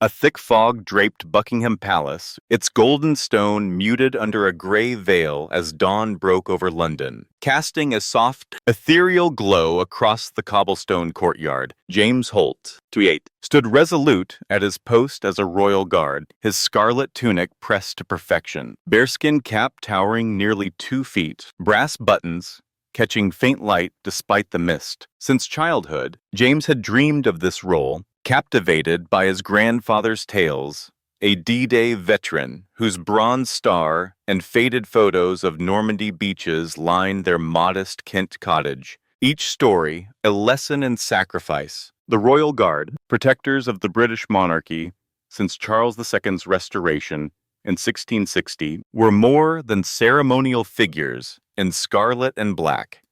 A thick fog draped Buckingham Palace, its golden stone muted under a gray veil as dawn broke over London, casting a soft, ethereal glow across the cobblestone courtyard. James Holt, 28, stood resolute at his post as a royal guard, his scarlet tunic pressed to perfection, bearskin cap towering nearly 2 feet, brass buttons catching faint light despite the mist. Since childhood, James had dreamed of this role, captivated by his grandfather's tales, a D-Day veteran whose bronze star and faded photos of Normandy beaches lined their modest Kent cottage. Each story, a lesson in sacrifice. The Royal Guard, protectors of the British monarchy since Charles II's restoration in 1660, were more than ceremonial figures in scarlet and black.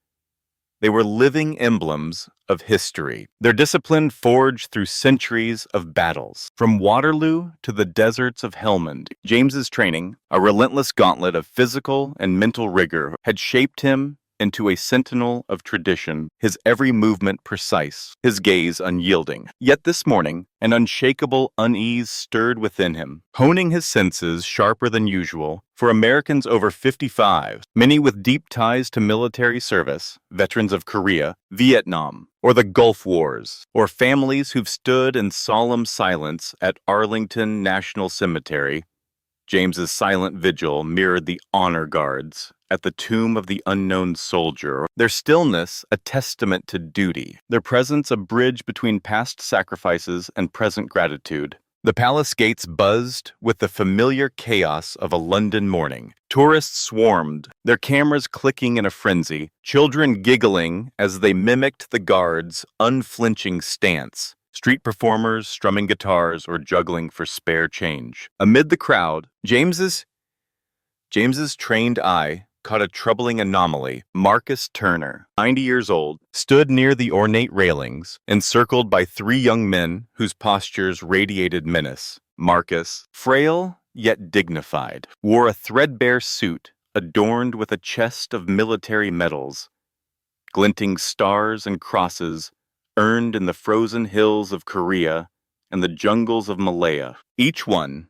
They were living emblems of history, their discipline forged through centuries of battles. From Waterloo to the deserts of Helmand, James's training, a relentless gauntlet of physical and mental rigor, had shaped him into a sentinel of tradition, his every movement precise, his gaze unyielding. Yet this morning, an unshakable unease stirred within him, honing his senses sharper than usual. For Americans over 55, many with deep ties to military service, veterans of Korea, Vietnam, or the Gulf Wars, or families who've stood in solemn silence at Arlington National Cemetery, James's silent vigil mirrored the honor guards at the tomb of the unknown soldier, their stillness a testament to duty, their presence a bridge between past sacrifices and present gratitude. The palace gates buzzed with the familiar chaos of a London morning. Tourists swarmed, their cameras clicking in a frenzy, children giggling as they mimicked the guards' unflinching stance. Street performers strumming guitars or juggling for spare change. Amid the crowd, James's trained eye caught a troubling anomaly. Marcus Turner, 90 years old, stood near the ornate railings, encircled by 3 young men whose postures radiated menace. Marcus, frail yet dignified, wore a threadbare suit adorned with a chest of military medals, glinting stars and crosses earned in the frozen hills of Korea and the jungles of Malaya, each one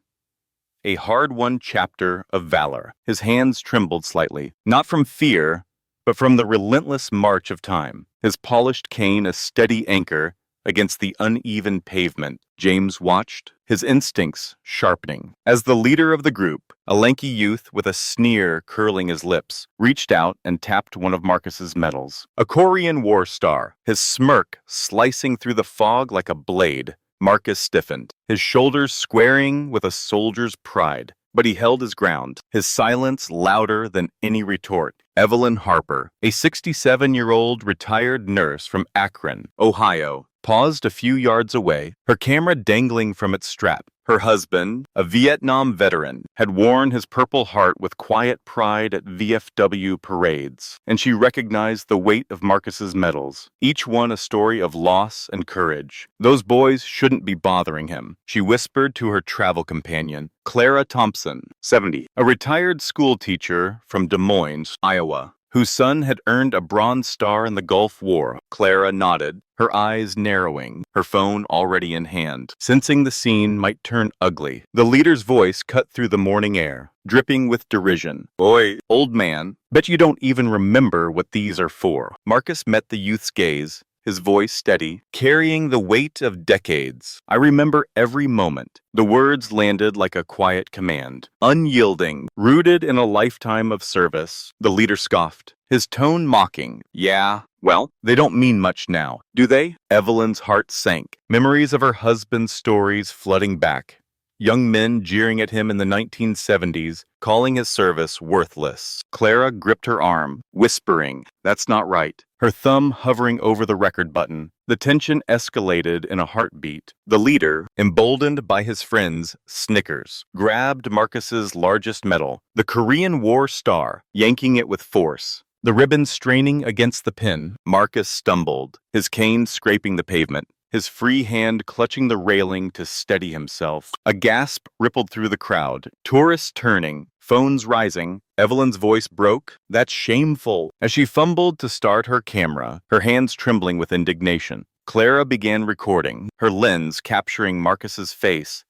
a hard-won chapter of valor. His hands trembled slightly, not from fear, but from the relentless march of time, his polished cane a steady anchor against the uneven pavement. James watched, his instincts sharpening. As the leader of the group, a lanky youth with a sneer curling his lips, reached out and tapped one of Marcus's medals. A Korean war star, his smirk slicing through the fog like a blade. Marcus stiffened, his shoulders squaring with a soldier's pride. But he held his ground, his silence louder than any retort. Evelyn Harper, a 67-year-old retired nurse from Akron, Ohio, paused a few yards away, her camera dangling from its strap. Her husband, a Vietnam veteran, had worn his Purple Heart with quiet pride at VFW parades, and she recognized the weight of Marcus's medals, each one a story of loss and courage. Those boys shouldn't be bothering him, she whispered to her travel companion, Clara Thompson, 70, a retired school teacher from Des Moines, Iowa, whose son had earned a Bronze Star in the Gulf War. Clara nodded, her eyes narrowing, her phone already in hand, sensing the scene might turn ugly. The leader's voice cut through the morning air, dripping with derision. "Boy, old man, bet you don't even remember what these are for." Marcus met the youth's gaze, his voice steady, carrying the weight of decades. "I remember every moment." The words landed like a quiet command. Unyielding, rooted in a lifetime of service, the leader scoffed, his tone mocking. "Yeah, well, they don't mean much now, do they?" Evelyn's heart sank, memories of her husband's stories flooding back. Young men jeering at him in the 1970s, calling his service worthless. Clara gripped her arm, whispering, "That's not right," her thumb hovering over the record button. The tension escalated in a heartbeat. The leader, emboldened by his friends' snickers, grabbed Marcus's largest medal, the Korean War Star, yanking it with force. The ribbon straining against the pin, Marcus stumbled, his cane scraping the pavement, his free hand clutching the railing to steady himself. A gasp rippled through the crowd, tourists turning, phones rising. Evelyn's voice broke. "That's shameful." As she fumbled to start her camera, her hands trembling with indignation, Clara began recording, her lens capturing Marcus's face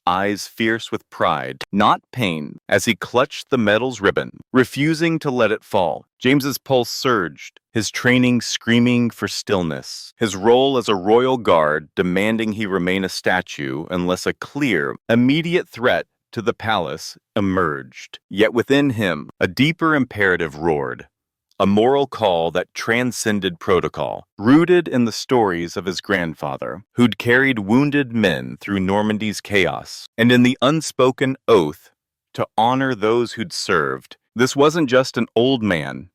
eyes fierce with pride, not pain, as he clutched the medal's ribbon, refusing to let it fall. James's pulse surged, his training screaming for stillness, his role as a royal guard demanding he remain a statue unless a clear, immediate threat to the palace emerged. Yet within him, a deeper imperative roared. A moral call that transcended protocol, rooted in the stories of his grandfather, who'd carried wounded men through Normandy's chaos, and in the unspoken oath to honor those who'd served. This wasn't just an old man.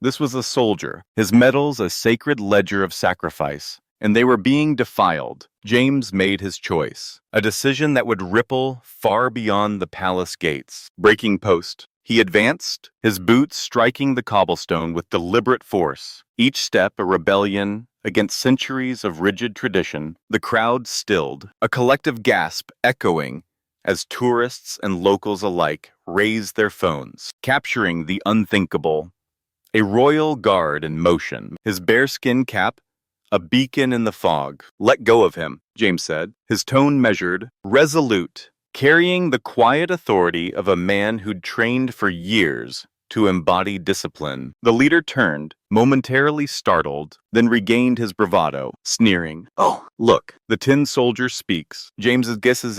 This was a soldier, his medals a sacred ledger of sacrifice, and they were being defiled. James made his choice, a decision that would ripple far beyond the palace gates. Breaking post. He advanced, his boots striking the cobblestone with deliberate force, each step a rebellion against centuries of rigid tradition. The crowd stilled, a collective gasp echoing as tourists and locals alike raised their phones, capturing the unthinkable. A royal guard in motion, his bearskin cap a beacon in the fog. "Let go of him," James said, his tone measured, resolute, carrying the quiet authority of a man who'd trained for years to embody discipline. The leader turned, momentarily startled, then regained his bravado, sneering. "Oh, look, the tin soldier speaks. James's gaze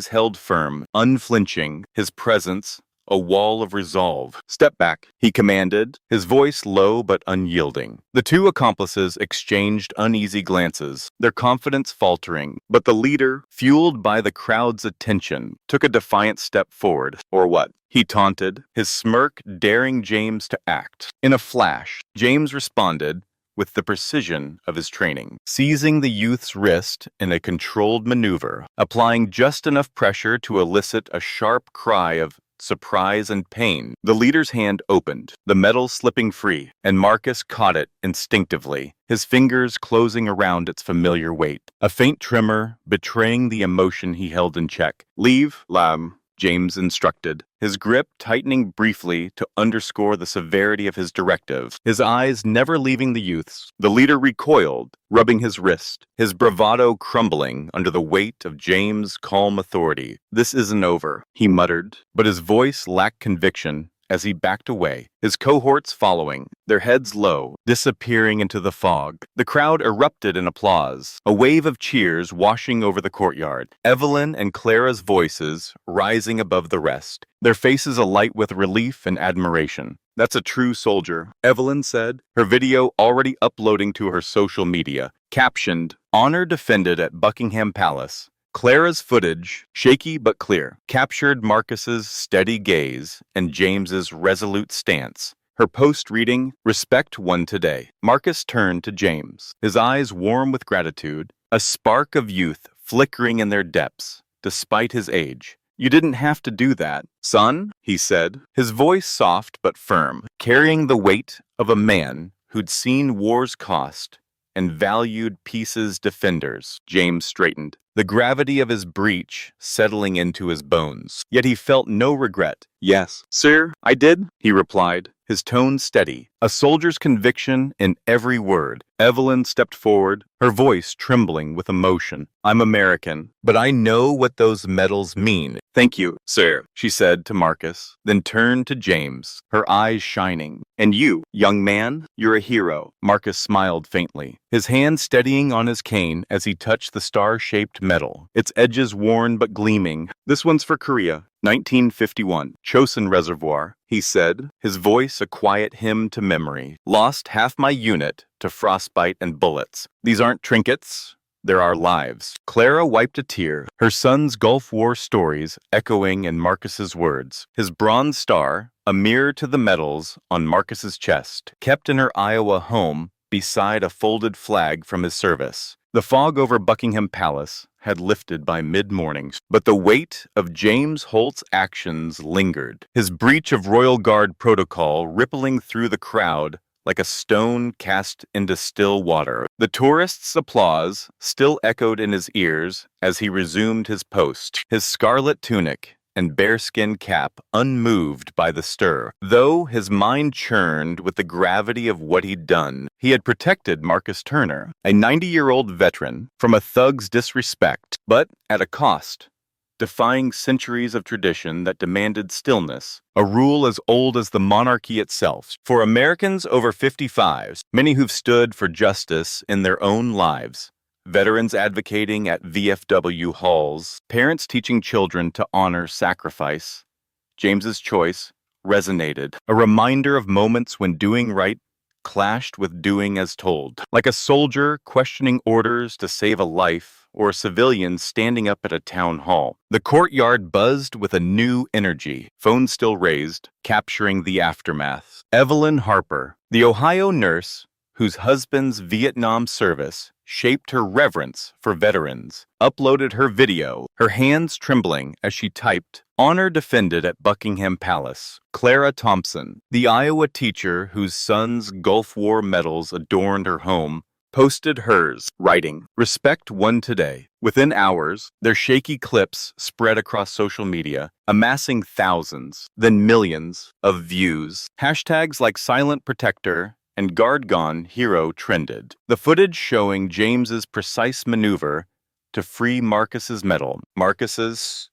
held firm, unflinching, his presence a wall of resolve. "Step back," he commanded, his voice low but unyielding. The two accomplices exchanged uneasy glances, their confidence faltering, but the leader, fueled by the crowd's attention, took a defiant step forward. "Or what?" he taunted, his smirk daring James to act. In a flash, James responded with the precision of his training, seizing the youth's wrist in a controlled maneuver, applying just enough pressure to elicit a sharp cry of surprise and pain. The leader's hand opened, the metal slipping free, and Marcus caught it instinctively, his fingers closing around its familiar weight. A faint tremor betraying the emotion he held in check. "Leave, Lam," James instructed, his grip tightening briefly to underscore the severity of his directive, his eyes never leaving the youth's. The leader recoiled, rubbing his wrist, his bravado crumbling under the weight of James' calm authority. "This isn't over," he muttered, but his voice lacked conviction as he backed away, his cohorts following, their heads low, disappearing into the fog. The crowd erupted in applause, a wave of cheers washing over the courtyard, Evelyn and Clara's voices rising above the rest, their faces alight with relief and admiration. "That's a true soldier," Evelyn said, her video already uploading to her social media, captioned, "Honor defended at Buckingham Palace." Clara's footage, shaky but clear, captured Marcus's steady gaze and James's resolute stance. Her post reading, "Respect won today." Marcus turned to James, his eyes warm with gratitude, a spark of youth flickering in their depths, despite his age. "You didn't have to do that, son," he said, his voice soft but firm, carrying the weight of a man who'd seen war's cost and valued peace's defenders. James straightened, the gravity of his breach settling into his bones. Yet he felt no regret. "Yes, sir, I did," he replied, his tone steady, a soldier's conviction in every word. Evelyn stepped forward, her voice trembling with emotion. "I'm American, but I know what those medals mean." "Thank you, sir," she said to Marcus, then turned to James, her eyes shining. "And you, young man, you're a hero." Marcus smiled faintly, his hand steadying on his cane as he touched the star-shaped medal, its edges worn but gleaming. "This one's for Korea, 1951, Chosin Reservoir," he said, his voice a quiet hymn to memory. "Lost half my unit to frostbite and bullets. These aren't trinkets. They're our lives." Clara wiped a tear, her son's Gulf War stories echoing in Marcus's words. His bronze star, a mirror to the medals on Marcus's chest, kept in her Iowa home beside a folded flag from his service. The fog over Buckingham Palace had lifted by mid-morning, but the weight of James Holt's actions lingered, his breach of Royal Guard protocol rippling through the crowd like a stone cast into still water. The tourists' applause still echoed in his ears as he resumed his post, his scarlet tunic and bearskin cap unmoved by the stir. Though his mind churned with the gravity of what he'd done, he had protected Marcus Turner, a 90-year-old veteran, from a thug's disrespect, but at a cost. Defying centuries of tradition that demanded stillness, a rule as old as the monarchy itself. For Americans over 55s, many who've stood for justice in their own lives, veterans advocating at VFW halls, parents teaching children to honor sacrifice, James's choice resonated, a reminder of moments when doing right clashed with doing as told, like a soldier questioning orders to save a life or a civilian standing up at a town hall. The courtyard buzzed with a new energy, phone still raised, capturing the aftermath. Evelyn Harper, the Ohio nurse whose husband's Vietnam service shaped her reverence for veterans, uploaded her video, her hands trembling as she typed, "Honor defended at Buckingham Palace." Clara Thompson, the Iowa teacher whose son's Gulf War medals adorned her home, posted hers, writing, "Respect won today." Within hours, their shaky clips spread across social media, amassing thousands, then millions of views. Hashtags like Silent Protector and Guard Gone Hero trended. The footage showing James's precise maneuver to free Marcus's medal, Marcus's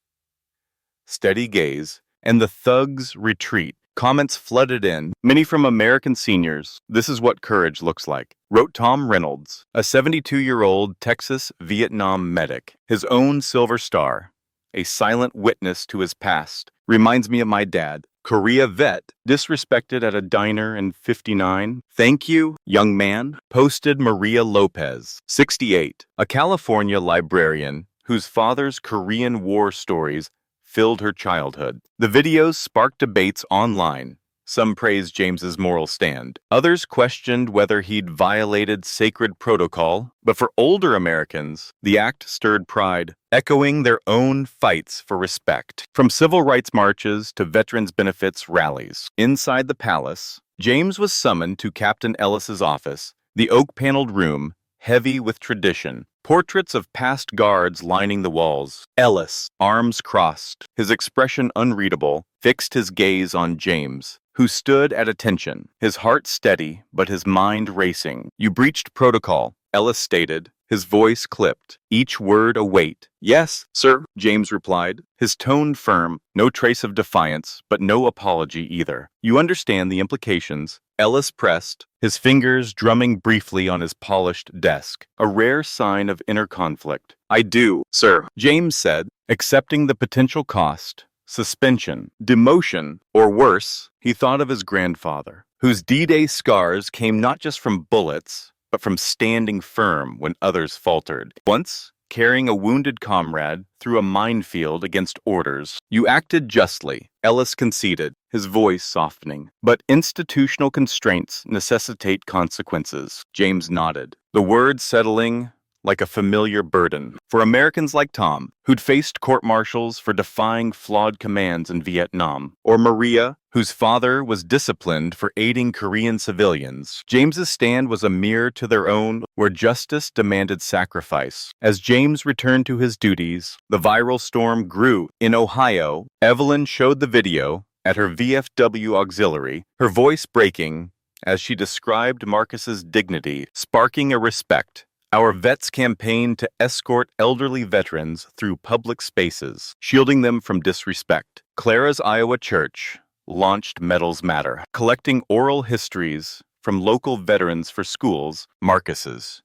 steady gaze, and the thug's retreat. Comments flooded in, many from American seniors. "This is what courage looks like," wrote Tom Reynolds, a 72-year-old Texas Vietnam medic. His own Silver Star, a silent witness to his past, reminds me of my dad. Korea vet, disrespected at a diner in 59. "Thank you, young man," posted Maria Lopez, 68, a California librarian whose father's Korean War stories filled her childhood. The videos sparked debates online. Some praised James's moral stand. Others questioned whether he'd violated sacred protocol. But for older Americans, the act stirred pride, echoing their own fights for respect. From civil rights marches to veterans benefits rallies. Inside the palace, James was summoned to Captain Ellis's office, the oak-paneled room, heavy with tradition. Portraits of past guards lining the walls. Ellis, arms crossed, his expression unreadable, fixed his gaze on James, who stood at attention, his heart steady but his mind racing. "You breached protocol," Ellis stated, his voice clipped, each word a weight. "Yes, sir," James replied, his tone firm, no trace of defiance, but no apology either. "You understand the implications," Ellis pressed, his fingers drumming briefly on his polished desk, a rare sign of inner conflict. "I do, sir," James said, accepting the potential cost. Suspension, demotion, or worse, he thought of his grandfather, whose D-Day scars came not just from bullets, but from standing firm when others faltered. Once, carrying a wounded comrade through a minefield against orders. "You acted justly," Ellis conceded, his voice softening. "But institutional constraints necessitate consequences." James nodded, the words settling like a familiar burden. For Americans like Tom, who'd faced court-martials for defying flawed commands in Vietnam, or Maria, whose father was disciplined for aiding Korean civilians, James's stand was a mirror to their own, where justice demanded sacrifice. As James returned to his duties, the viral storm grew. In Ohio, Evelyn showed the video at her VFW auxiliary, her voice breaking as she described Marcus's dignity, sparking a respect. "Our vets campaign to escort elderly veterans through public spaces, shielding them from disrespect." Clara's Iowa church launched Medals Matter, collecting oral histories from local veterans for schools. Marcus's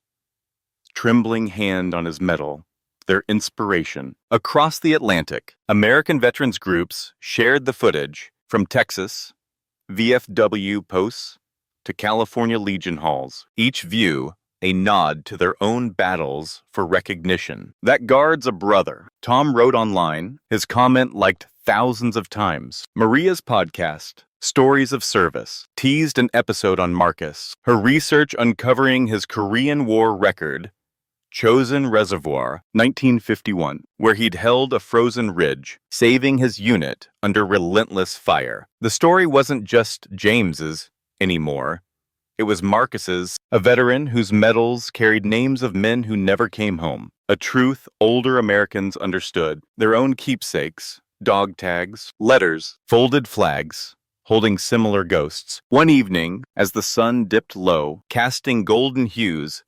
trembling hand on his medal, their inspiration. Across the Atlantic, American veterans groups shared the footage, from Texas VFW posts to California Legion halls, each view a nod to their own battles for recognition. "That guard's a brother," Tom wrote online, his comment liked thousands of times. Maria's podcast, Stories of Service, teased an episode on Marcus, her research uncovering his Korean War record, Chosin Reservoir, 1951, where he'd held a frozen ridge, saving his unit under relentless fire. The story wasn't just James's anymore. It was Marcus's, a veteran whose medals carried names of men who never came home. A truth older Americans understood. Their own keepsakes dog tags, letters, folded flags, holding similar ghosts. One evening, as the sun dipped low, casting golden hues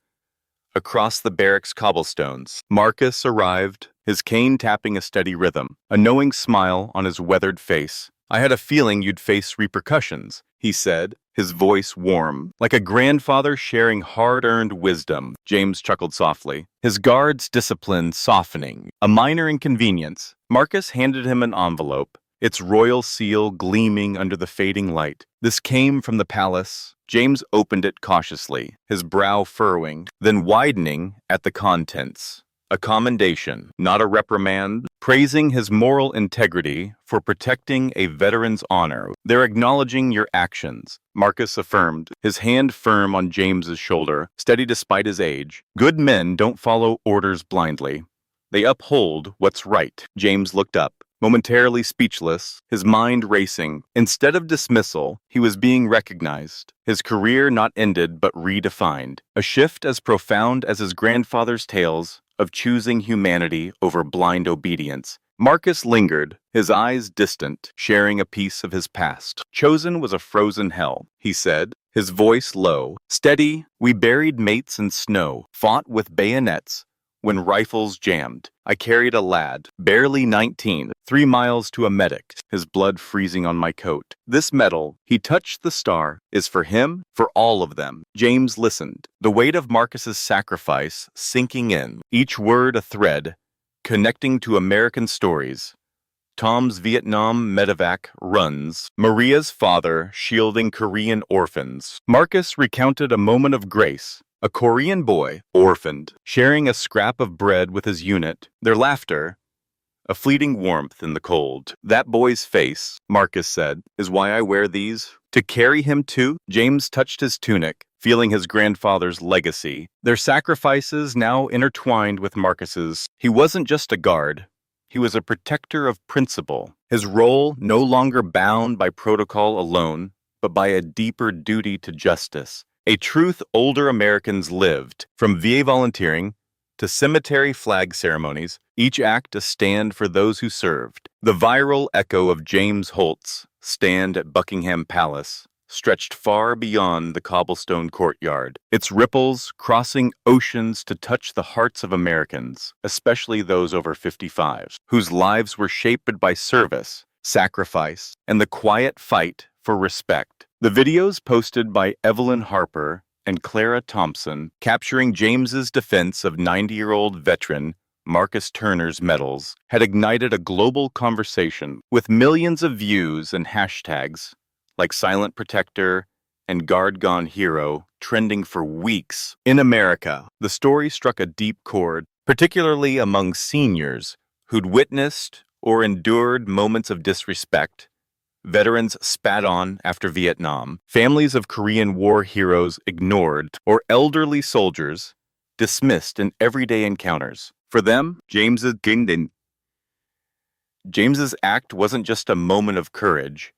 across the barracks cobblestones, Marcus arrived, his cane tapping a steady rhythm, a knowing smile on his weathered face. "I had a feeling you'd face repercussions," he said, his voice warm, like a grandfather sharing hard-earned wisdom. James chuckled softly, his guard's discipline softening. A minor inconvenience. Marcus handed him an envelope, its royal seal gleaming under the fading light. "This came from the palace." James opened it cautiously, his brow furrowing, then widening at the contents. A commendation, not a reprimand, praising his moral integrity for protecting a veteran's honor. "They're acknowledging your actions," Marcus affirmed, his hand firm on James's shoulder, steady despite his age. "Good men don't follow orders blindly. They uphold what's right." James looked up, momentarily speechless, his mind racing. Instead of dismissal, he was being recognized, his career not ended but redefined. A shift as profound as his grandfather's tales of choosing humanity over blind obedience. Marcus lingered, his eyes distant, sharing a piece of his past. "Chosen was a frozen hell," he said, his voice low, steady. "We buried mates in snow, fought with bayonets when rifles jammed. I carried a lad, barely 19, 3 miles to a medic, his blood freezing on my coat. This medal," he touched the star, "is for him, for all of them." James listened, the weight of Marcus's sacrifice sinking in, each word a thread, connecting to American stories. Tom's Vietnam medevac runs, Maria's father shielding Korean orphans. Marcus recounted a moment of grace. A Korean boy, orphaned, sharing a scrap of bread with his unit, their laughter, a fleeting warmth in the cold. "That boy's face," Marcus said, "is why I wear these. To carry him too." James touched his tunic, feeling his grandfather's legacy, their sacrifices now intertwined with Marcus's. He wasn't just a guard. He was a protector of principle, his role no longer bound by protocol alone, but by a deeper duty to justice. A truth older Americans lived, from VA volunteering to cemetery flag ceremonies, each act a stand for those who served. The viral echo of James Holt's stand at Buckingham Palace stretched far beyond the cobblestone courtyard, its ripples crossing oceans to touch the hearts of Americans, especially those over 55, whose lives were shaped by service, sacrifice, and the quiet fight for respect. The videos posted by Evelyn Harper and Clara Thompson, capturing James's defense of 90-year-old veteran Marcus Turner's medals, had ignited a global conversation with millions of views and hashtags like Silent Protector and Guard Gone Hero trending for weeks. In America, the story struck a deep chord, particularly among seniors who'd witnessed or endured moments of disrespect. Veterans spat on after Vietnam, families of Korean War heroes ignored, or elderly soldiers dismissed in everyday encounters. For them, James's act wasn't just a moment of courage,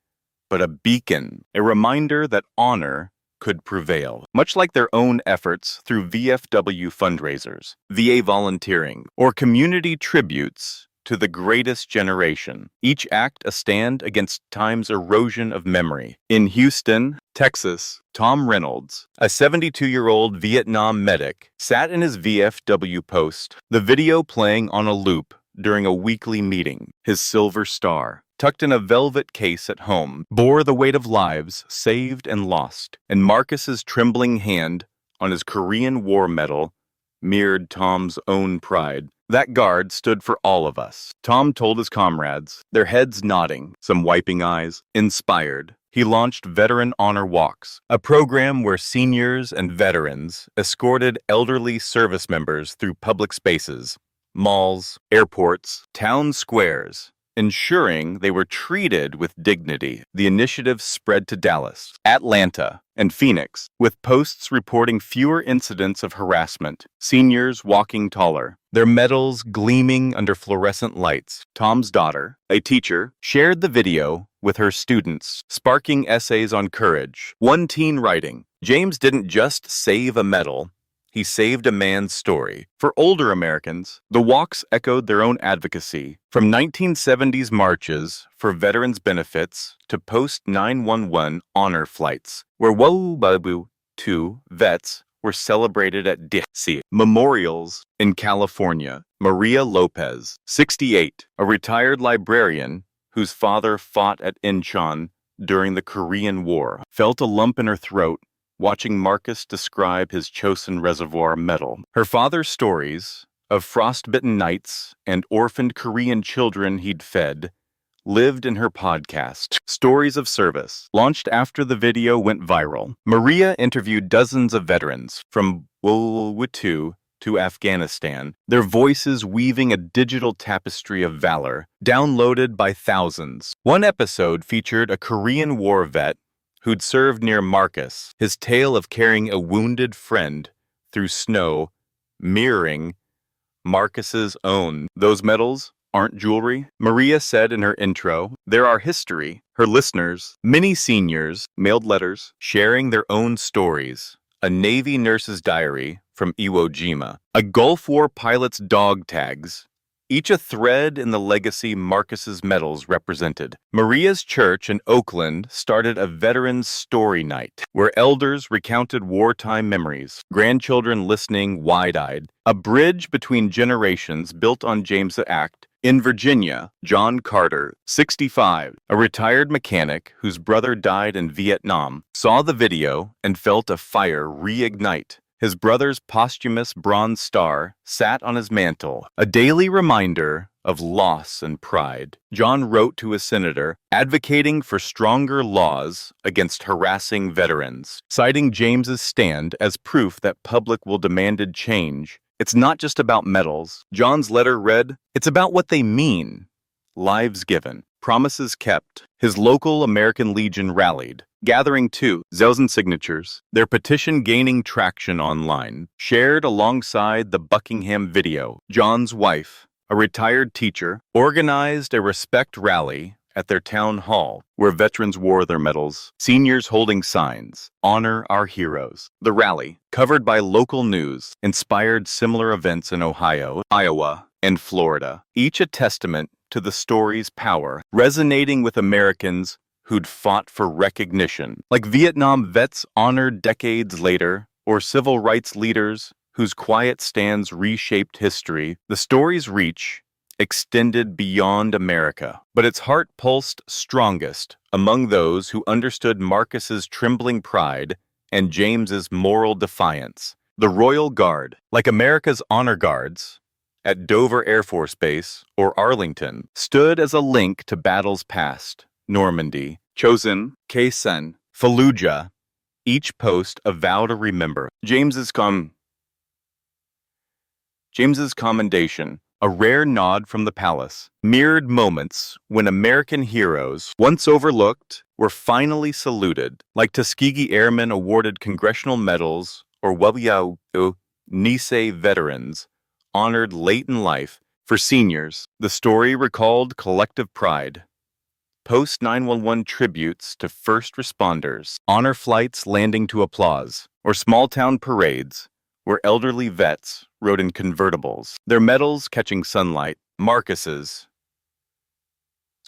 but a beacon, a reminder that honor could prevail, much like their own efforts through VFW fundraisers, VA volunteering, or community tributes to the greatest generation, each act a stand against time's erosion of memory. In Houston, Texas, Tom Reynolds, a 72-year-old Vietnam medic, sat in his VFW post, the video playing on a loop during a weekly meeting. His silver star, tucked in a velvet case at home, bore the weight of lives saved and lost, and Marcus's trembling hand on his Korean War medal mirrored Tom's own pride. That guard stood for all of us, Tom told his comrades, their heads nodding, some wiping eyes. Inspired, he launched Veteran Honor Walks, a program where seniors and veterans escorted elderly service members through public spaces, malls, airports, town squares, ensuring they were treated with dignity. The initiative spread to Dallas, Atlanta, and Phoenix, with posts reporting fewer incidents of harassment, seniors walking taller, their medals gleaming under fluorescent lights. Tom's daughter, a teacher, shared the video with her students, sparking essays on courage. One teen writing, "James didn't just save a medal, he saved a man's story. For older Americans, the walks echoed their own advocacy, from 1970s marches for veterans' benefits to post-911 honor flights, where Babu 2 vets were celebrated at DC memorials in California. Maria Lopez, 68, a retired librarian whose father fought at Incheon during the Korean War, felt a lump in her throat watching Marcus describe his Chosin Reservoir medal. Her father's stories of frostbitten nights and orphaned Korean children he'd fed lived in her podcast, Stories of Service. Launched after the video went viral, Maria interviewed dozens of veterans from World War II to Afghanistan, their voices weaving a digital tapestry of valor, downloaded by thousands. One episode featured a Korean War vet who'd served near Marcus, his tale of carrying a wounded friend through snow, mirroring Marcus's own. Those medals aren't jewelry, Maria said in her intro. They're our history. Her listeners, many seniors, mailed letters sharing their own stories. A Navy nurse's diary from Iwo Jima, a Gulf War pilot's dog tags, each a thread in the legacy Marcus's medals represented. Maria's church in Oakland started a veterans story night, where elders recounted wartime memories, grandchildren listening wide-eyed. A bridge between generations built on James Act. In Virginia, John Carter, 65, a retired mechanic whose brother died in Vietnam, saw the video and felt a fire reignite. His brother's posthumous Bronze Star sat on his mantle, a daily reminder of loss and pride. John wrote to his senator, advocating for stronger laws against harassing veterans, citing James's stand as proof that public will demanded change. It's not just about medals. John's letter read, it's about what they mean. Lives given, promises kept. His local American Legion rallied, gathering 2,000 signatures, their petition gaining traction online, shared alongside the Buckingham video. John's wife, a retired teacher, organized a respect rally at their town hall, where veterans wore their medals, seniors holding signs, honor our heroes. The rally, covered by local news, inspired similar events in Ohio, Iowa, and Florida, each a testament to the story's power, resonating with Americans who'd fought for recognition, like Vietnam vets honored decades later, or civil rights leaders whose quiet stands reshaped history. The story's reach extended beyond America, but its heart pulsed strongest among those who understood Marcus's trembling pride and James's moral defiance. The Royal Guard, like America's honor guards at Dover Air Force Base or Arlington, stood as a link to battles past. Normandy, Chosin, Khe-Sanh, Fallujah, each post a vow to remember. James's commendation, a rare nod from the palace, mirrored moments when American heroes, once overlooked, were finally saluted, like Tuskegee Airmen awarded congressional medals or Wabiao Nisei veterans honored late in life. For seniors, the story recalled collective pride. Post-911 tributes to first responders, honor flights landing to applause, or small-town parades where elderly vets rode in convertibles, their medals catching sunlight. Marcus's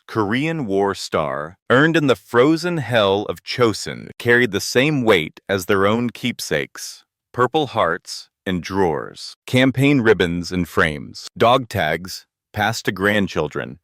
Korean War star, earned in the frozen hell of Chosin, carried the same weight as their own keepsakes, Purple Hearts in drawers, campaign ribbons in frames, dog tags passed to grandchildren,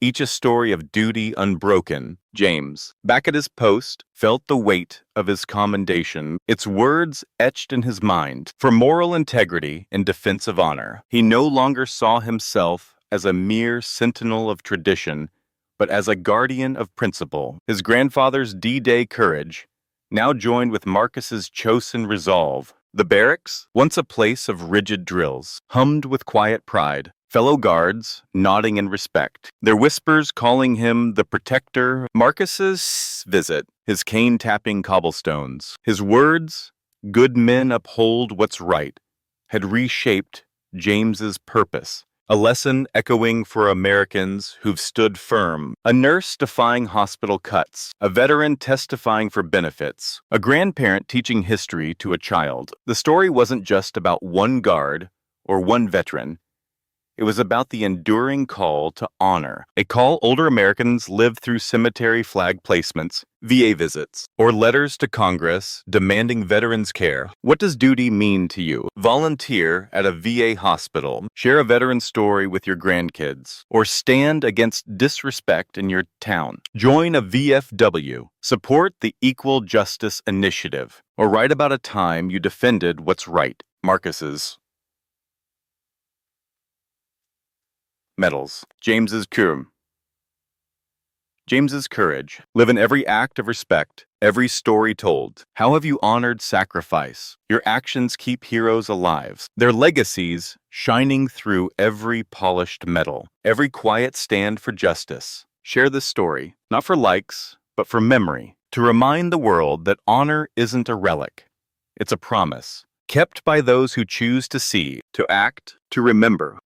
each a story of duty unbroken. James, back at his post, felt the weight of his commendation, its words etched in his mind. For moral integrity and defense of honor, he no longer saw himself as a mere sentinel of tradition, but as a guardian of principle. His grandfather's D-Day courage now joined with Marcus's Chosin resolve. The barracks, once a place of rigid drills, hummed with quiet pride, fellow guards nodding in respect, their whispers calling him the protector. Marcus's visit, his cane tapping cobblestones, his words, good men uphold what's right, had reshaped James's purpose. A lesson echoing for Americans who've stood firm. A nurse defying hospital cuts. A veteran testifying for benefits. A grandparent teaching history to a child. The story wasn't just about one guard or one veteran. It was about the enduring call to honor, a call older Americans lived through cemetery flag placements, VA visits, or letters to Congress demanding veterans care. What does duty mean to you? Volunteer at a VA hospital, share a veteran story with your grandkids, or stand against disrespect in your town. Join a VFW, support the Equal Justice Initiative, or write about a time you defended what's right. Marcus's medals. James's courage. James's courage. Live in every act of respect, every story told. How have you honored sacrifice? Your actions keep heroes alive, their legacies shining through every polished medal, every quiet stand for justice. Share this story, not for likes, but for memory, to remind the world that honor isn't a relic. It's a promise, kept by those who choose to see, to act, to remember.